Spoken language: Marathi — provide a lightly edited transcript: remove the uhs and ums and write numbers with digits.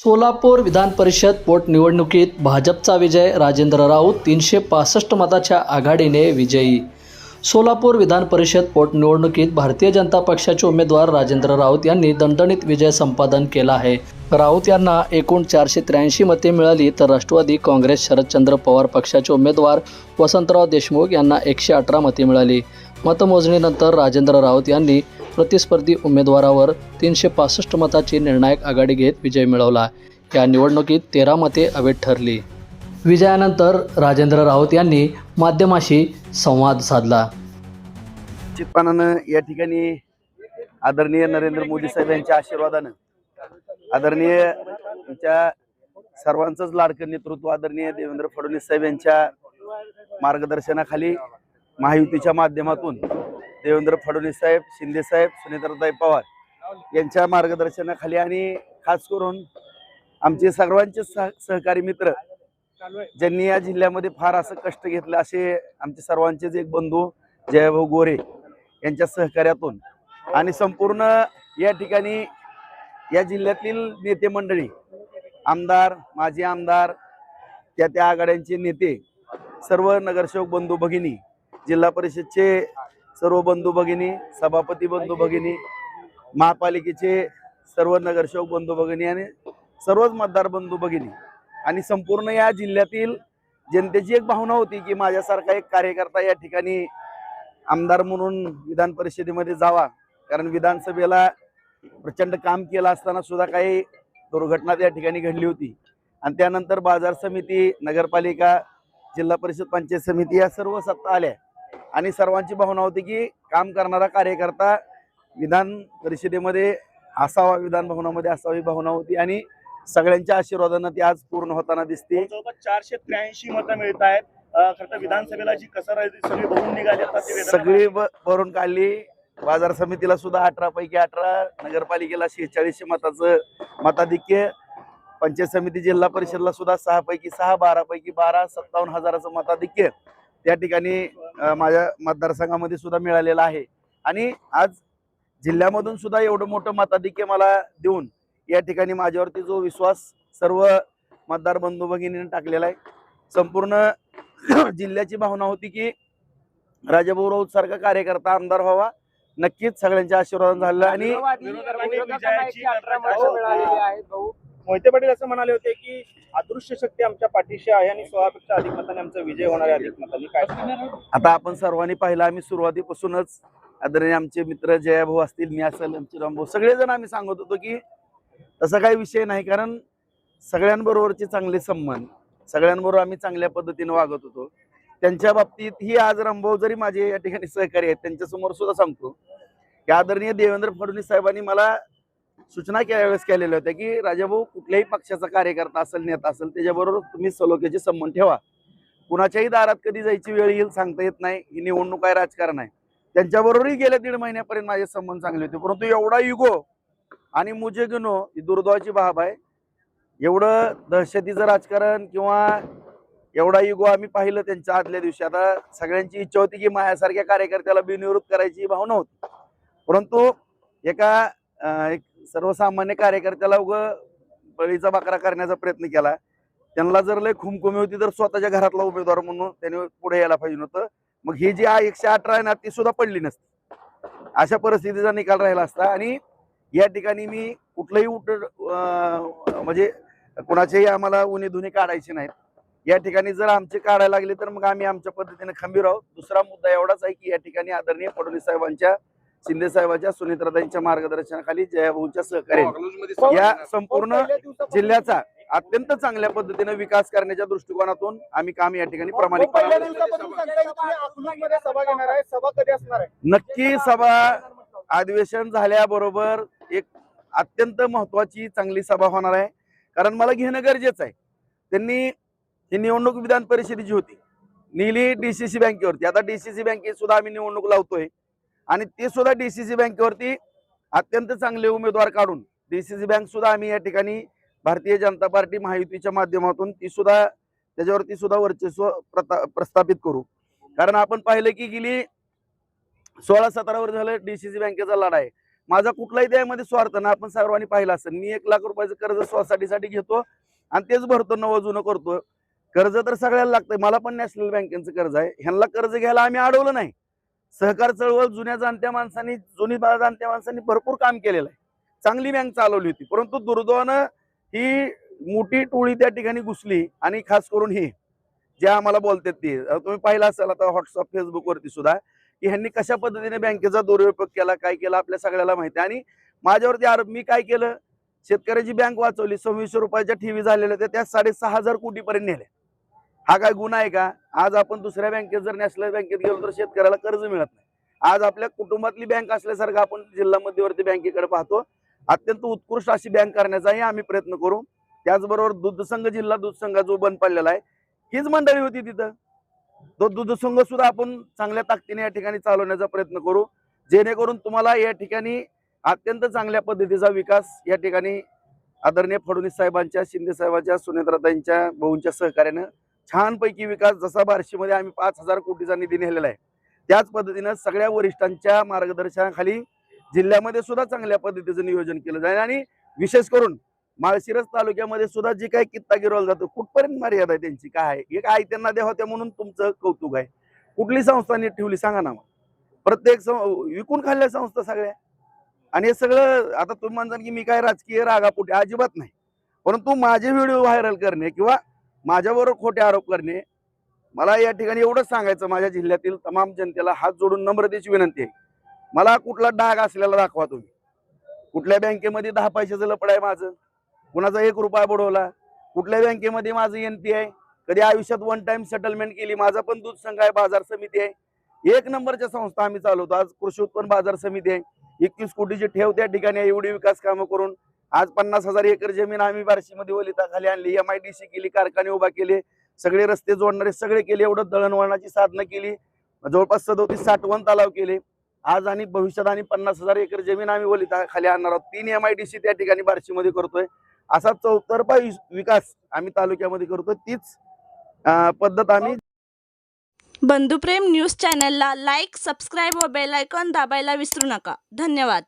सोलापूर विधान परिषद पोटनिवडणुकीत भाजपचा विजय. राजेंद्र राऊत 365 मताच्या आघाडीने विजयी. सोलापूर विधान परिषद पोटनिवडणुकीत भारतीय जनता पक्षाचे उमेदवार राजेंद्र राऊत यांनी दणदणीत विजय संपादन केला आहे. राऊत यांना एकूण 483 मते मिळाली, तर राष्ट्रवादी काँग्रेस शरदचंद्र पवार पक्षाचे उमेदवार वसंतराव देशमुख यांना 118 मते मिळाली. मतमोजणीनंतर राजेंद्र राऊत यांनी प्रतिस्पर्धी उमेदवारावर 365 मताची निर्णायक आघाडी घेत विजय मिळवला. या निवडणुकीत 13 मते अवैध ठरली. विजयानंतर राजेंद्र राऊत यांनी माध्यमाशी संवाद साधला. निश्चितपणानं या ठिकाणी आदरणीय नरेंद्र मोदी साहेब यांच्या आशीर्वादानं, आदरणीय यांच्या सर्वांचंच लाडकं नेतृत्व आदरणीय देवेंद्र फडणवीस साहेब यांच्या मार्गदर्शनाखाली महायुतीच्या माध्यमातून देवेंद्र फडणवीस साहेब, शिंदे साहेब, सुनेत्राताई पवार यांच्या मार्गदर्शनाखाली आणि खास करून आमचे सर्वांचे सहकारी मित्र ज्यांनी या जिल्ह्यामध्ये फार असं कष्ट घेतलं असे आमचे सर्वांचेच एक बंधू जयभाऊ गोरे यांच्या सहकार्यातून आणि संपूर्ण या ठिकाणी या जिल्ह्यातील नेते मंडळी, आमदार, माजी आमदार, त्या आघाड्यांचे नेते, सर्व नगरसेवक बंधू भगिनी, जिल्हा परिषदचे सर्व बंधू भगिनी, सभापती बंधू भगिनी, महापालिकेचे सर्व नगरसेवक बंधू भगिनी आणि सर्वच मतदार बंधू भगिनी आणि संपूर्ण या जिल्ह्यातील जनतेची एक भावना होती की माझ्यासारखा एक कार्यकर्ता या ठिकाणी आमदार म्हणून विधान परिषदेमध्ये जावा. कारण विधानसभेला प्रचंड काम केलं असताना सुद्धा काही दुर्घटना त्या ठिकाणी घडली होती आणि त्यानंतर बाजार समिती, नगरपालिका, जिल्हा परिषद, पंचायत समिती या सर्व सत्ता आल्या आणि सर्वांची भावना होती की काम करणारा कार्यकर्ता विधान परिषदेमध्ये असावा, विधान भवनामध्ये असावी भावना होती आणि सगळ्यांच्या आशीर्वादानं ती आज पूर्ण होताना दिसते. 483 मतं मिळत आहेत. खरं तर विधानसभेला जी कसर आहे ती सगळी भरून निघाली, सगळी भरून काढली. बाजार समितीला सुद्धा 18 पैकी 18, नगरपालिकेला 46 मताचं मताधिक्य, पंचायत समिती, जिल्हा परिषदला सुद्धा 6 पैकी 6, 12 पैकी 12, 57,000चं मताधिक्य त्या ठिकाणी माझ्या मतदारसंघामध्ये सुद्धा मिळालेलं आहे. आणि आज जिल्ह्यामधून सुद्धा एवढं मोठं मताधिक्य मला देऊन या ठिकाणी माझ्यावरती जो विश्वास सर्व मतदार बंधू भगिनींनी टाकलेला आहे. संपूर्ण जिल्ह्याची भावना होती की राजाभाऊ राऊत सारखा कार्यकर्ता आमदार व्हावा. नक्कीच सगळ्यांच्या आशीर्वाद झालेला आणि मोहिते पाटील असं म्हणाले होते की अदृश्य शक्ती आमच्या पाठीशी आहे आणि 16पेक्षा अधिक मतांनी आमचा विजय होणार आहे. अधिक मतांनी काय आता आपण सर्वांनी पाहिलं, आम्ही सुरुवातीपासूनच आदरणीय आमचे मित्र जयाभाऊ असतील, मी असेल, आमचे रामभाऊ, सगळेजण आम्ही सांगत होतो की तसा काही विषय नाही. कारण सगळ्यांबरोबरचे चांगले संबंध, सगळ्यांबरोबर आम्ही चांगल्या पद्धतीने वागत होतो. त्यांच्या बाबतीत ही आज रामभाऊ जरी माझे या ठिकाणी सहकारी आहेत, त्यांच्यासमोर सुद्धा सांगतो की आदरणीय देवेंद्र फडणवीस साहेबांनी मला सूचना त्यावेळेस केलेल्या होत्या की राजाभाऊ, कुठल्याही पक्षाचा कार्यकर्ता असेल, नेता असेल, त्याच्याबरोबर तुम्ही सलोख्याचे संबंध ठेवा. कुणाच्याही दारात कधी जायची वेळ येईल सांगता येत नाही. ही निवडणूक आहे, राजकारण आहे. त्यांच्याबरोबरही गेल्या 1.5 महिन्यापर्यंत माझे संबंध चांगले होते. परंतु एवढा युगो आणि मुझे गिनो ही दुर्दैवाची बाब आहे. एवढं दहशतीचं राजकारण किंवा एवढा युगो आम्ही पाहिलं त्यांच्या आदल्या दिवशी. आता सगळ्यांची इच्छा होती की माझ्यासारख्या कार्यकर्त्याला बिनविरोध करायची भावना होती. परंतु एक सर्वसामान्य कार्यकर्त्याला बळीचा बकरा करण्याचा प्रयत्न केला. त्यांना जर लय खुमखुमी होती तर स्वतःच्या घरातला उमेदवार म्हणून त्याने पुढे यायला पाहिजे होतं. मग ही जी 118 आहे ना, ती सुद्धा पडली नसती. अशा परिस्थितीचा निकाल राहिला असता. आणि या ठिकाणी मी कुठलंही म्हणजे कुणाचेही आम्हाला उणे धुणे काढायचे नाहीत. या ठिकाणी जर आमचे काढायला लागले तर मग आम्ही आमच्या पद्धतीने खंबीर आहोत. दुसरा मुद्दा एवढाच आहे की या ठिकाणी आदरणीय फडणवीस साहेबांच्या, शिंदे साहेबांच्या, सुनेत्राताईंच्या मार्गदर्शनाखाली जयाभाऊंच्या सहकार्याने या संपूर्ण जिल्ह्याचा अत्यंत चांगल्या पद्धतीने विकास करण्याच्या दृष्टिकोनातून आम्ही काम या ठिकाणी प्रामाणिकपणे. नक्की सभा अधिवेशन झाल्याबरोबर एक अत्यंत महत्वाची चांगली सभा होणार आहे. कारण मला घेणं गरजेचं आहे. त्यांनी ही निवडणूक विधान परिषदेची होती, नेली DCC बँकेवरती. आता DCC बँकेत सुद्धा आम्ही निवडणूक लावतोय आणि ते सुद्धा DCC बँकेवरती अत्यंत चांगले उमेदवार काढून DCC बँक सुद्धा आम्ही या ठिकाणी भारतीय जनता पार्टी महायुतीच्या माध्यमातून ती सुद्धा त्याच्यावरती सुद्धा वर्चस्व प्रस्थापित करू. कारण आपण पाहिलं की गेली 16-17 वर्ष झालं DCC बँकेचा लढा आहे. माझा कुठलाही त्यामध्ये स्वार्थ ना, आपण सर्वांनी पाहिलं असेल. मी 1 लाख रुपयाचं कर्ज सोसायटीसाठी घेतो आणि तेच भरतो, नवं जुनं करतो. कर्ज तर सगळ्याला लागतंय. मला पण नॅशनल बँकेचं कर्ज आहे. ह्यांना कर्ज घ्यायला आम्ही अडवलं नाही. सहकार चळवळ जुन्या जाणत्या माणसांनी जाणत्या माणसांनी भरपूर काम केलेलं आहे. चांगली बँक चालवली होती. परंतु दुर्दैवानं ही मोठी टोळी त्या ठिकाणी घुसली आणि खास करून ही जे आम्हाला बोलतात ते तुम्ही पाहिलं असाल आता व्हॉट्सअप फेसबुकवरती सुद्धा की ह्यांनी कशा पद्धतीने बँकेचा दुरुपयोग केला, काय केला आपल्या सगळ्याला माहिती आहे. आणि माझ्यावरती आरोप, मी काय केलं, शेतकऱ्याची बँक वाचवली, 2600 रुपयाच्या ठेवी झालेल्या होत्या त्या 6,500 कोटीपर्यंत नेल्या. हा काय गुन्हा आहे का? आज आपण दुसऱ्या बँकेत जर नॅशनल बँकेत गेलो तर शेतकऱ्याला कर्ज मिळत नाही. आज आपल्या कुटुंबातली बँक असल्यासारखं आपण जिल्हा मध्यवर्ती बँकेकडे पाहतो. अत्यंत उत्कृष्ट अशी बँक करण्याचाही आम्ही प्रयत्न करू. त्याचबरोबर दूध संघ, जिल्हा दूध संघ जो बंद पडलेला आहे, हीच मंडळी होती तिथं. तो दूध संघ सुद्धा आपण चांगल्या ताकदीने या ठिकाणी चालवण्याचा प्रयत्न करू, जेणेकरून तुम्हाला या ठिकाणी अत्यंत चांगल्या पद्धतीचा विकास या ठिकाणी आदरणीय फडणवीस साहेबांच्या, शिंदे साहेबांच्या, सुनेत्राताईंच्या, भाऊंच्या सहकार्यानं छानपैकी विकास, जसा बार्शीमध्ये आम्ही 5,000 कोटीचा निधी नेलेला आहे, त्याच पद्धतीनं सगळ्या वरिष्ठांच्या मार्गदर्शनाखाली जिल्ह्यामध्ये सुद्धा चांगल्या पद्धतीचं नियोजन केलं जाईल. आणि विशेष करून माळशिरस तालुक्यामध्ये सुद्धा जी काही कित्ता गिरवला जातो, कुठपर्यंत मर्यादा आहे त्यांची, काय आहे? एक आई त्यांना द्या होत्या म्हणून तुमचं कौतुक आहे. कुठली संस्था नीट ठेवली सांगा ना. प्रत्येक विकून खाल्ल्या संस्था सगळ्या. आणि हे सगळं आता तुम्ही म्हणता की मी काय राजकीय रागापोटी, अजिबात नाही. परंतु माझे व्हिडिओ व्हायरल करणे किंवा माझ्याबरोबर खोटे आरोप करणे, मला या ठिकाणी एवढंच सांगायचं, माझ्या जिल्ह्यातील तमाम जनतेला हात जोडून नम्रतेची विनंती आहे. मला कुठला डाग असलेला दाखवा तुम्ही. कुठल्या बँकेमध्ये 10 पैशाचं लपड आहे माझं, कुणाचा 1 रुपया बुडवला, कुठल्या बँकेमध्ये माझं NP आहे, कधी आयुष्यात 1 टाइम सेटलमेंट केली. माझा पण दूध संघ आहे, बाजार समिती आहे, 1 नंबरच्या संस्था आम्ही चालवतो. आज कृषी उत्पन्न बाजार समिती आहे, 21 कोटीची ठेव त्या ठिकाणी, एवढी विकास कामं करून आज 50,000 एकर जमीन आम्ही बार्शीमध्ये वलिताखाली आणली, MIDC केली, कारखाने उभा केले, सगळे रस्ते जोडणारे सगळे केले, एवढं दळणवळणाची साधनं केली, जवळपास 37 साठवण तलाव केले. आज आणि भविष्यात आणि 50,000 एकर जमीन आम्ही वलिताखाली आणणार आहोत. 3 MIDC त्या ठिकाणी बार्शीमध्ये करतोय. असा चौतर्फा विकास आम्ही तालुक्यामध्ये करतोय. तीच पद्धत आम्ही बंधुप्रेम न्यूज चॅनलला लाईक, सबस्क्राईब व बेल आयकॉन दाबायला विसरू नका. धन्यवाद.